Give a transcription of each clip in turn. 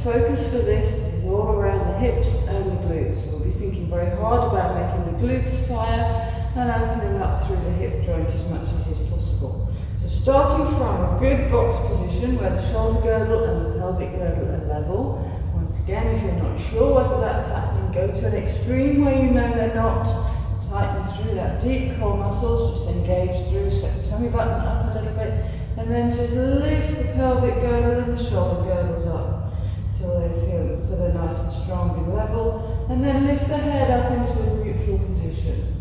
focus for this is all around the hips and the glutes. We'll be thinking very hard about making the glutes fire and opening up through the hip joint as much as is possible. So starting from a good box position where the shoulder girdle and the pelvic girdle are level. Once again, if you're not sure whether that's happening, go to an extreme where you know they're not. Tighten through that deep core muscles, just engage through, set the tummy button up a little bit, and then just lift the pelvic girdle and the shoulder girdles up till they feel so they're nice and strong and level, and then lift the head up into a neutral position.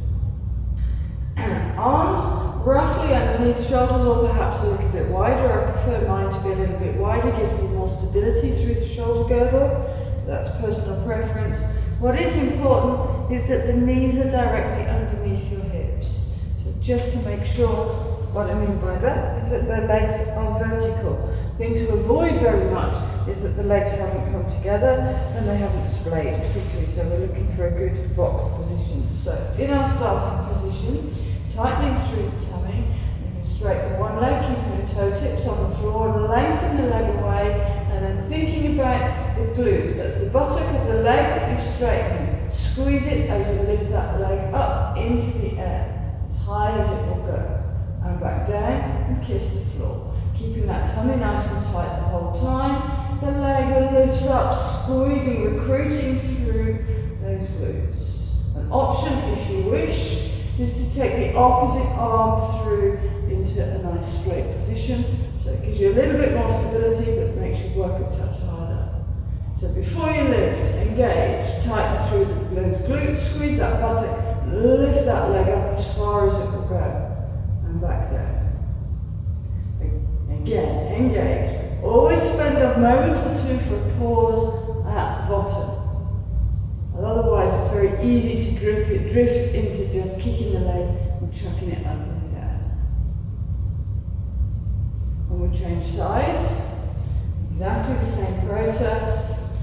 Arms roughly underneath shoulders or perhaps a little bit wider. I prefer mine to be a little bit wider, gives me more stability through the shoulder girdle. That's personal preference. What is important is that the knees are directly underneath your hips. So just to make sure, what I mean by that is that the legs are vertical. The thing to avoid very much is that the legs haven't come together and they haven't splayed particularly, so we're looking for a good box position. So in our starting position, tightening through the tummy, you can straighten one leg, keeping the toe tips on the floor, and lengthen the leg away, and then thinking about the glutes. That's the buttock of the leg that you straighten. Squeeze it as you lift that leg up into the air, as high as it will go, and back down and kiss the floor. Keeping that tummy nice and tight the whole time. The leg lifts up, squeezing, recruiting through those glutes. An option, if you wish, is to take the opposite arm through into a nice straight position. So it gives you a little bit more stability, but makes you work a touch harder. So before you lift, engage, tighten through those glutes, squeeze that buttock, lift that leg up as far as it will go, and back down. Again, engage. Always spend a moment or two for a pause at the bottom. Otherwise, it's very easy to drift into just kicking the leg and chucking it up in the air. When we change sides, exactly the same process.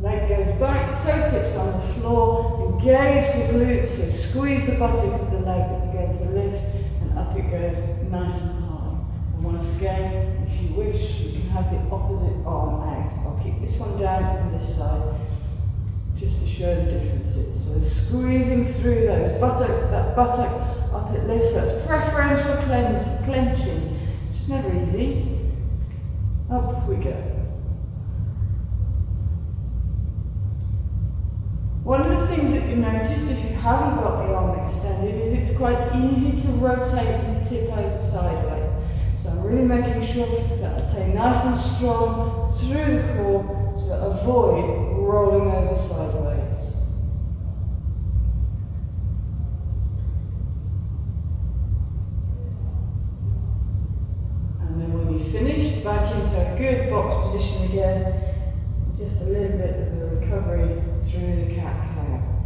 Leg goes back, toe tips on the floor, engage the glutes, so squeeze the buttock of the leg that you're going to lift, and up it goes nice and high. And once again, if you wish, you can have the opposite arm out. I'll keep this one down on this side, just to show the differences. So squeezing through those that buttock up it lifts. That's preferential clenching. It's never easy. Up we go. One of the things that you notice if you haven't got the arm extended is it's quite easy to rotate and tip over sideways. So I'm really making sure that I stay nice and strong through the core to avoid rolling over sideways. And then when you finish, back into a good box position again, just a little bit of a recovery through the cat-cow.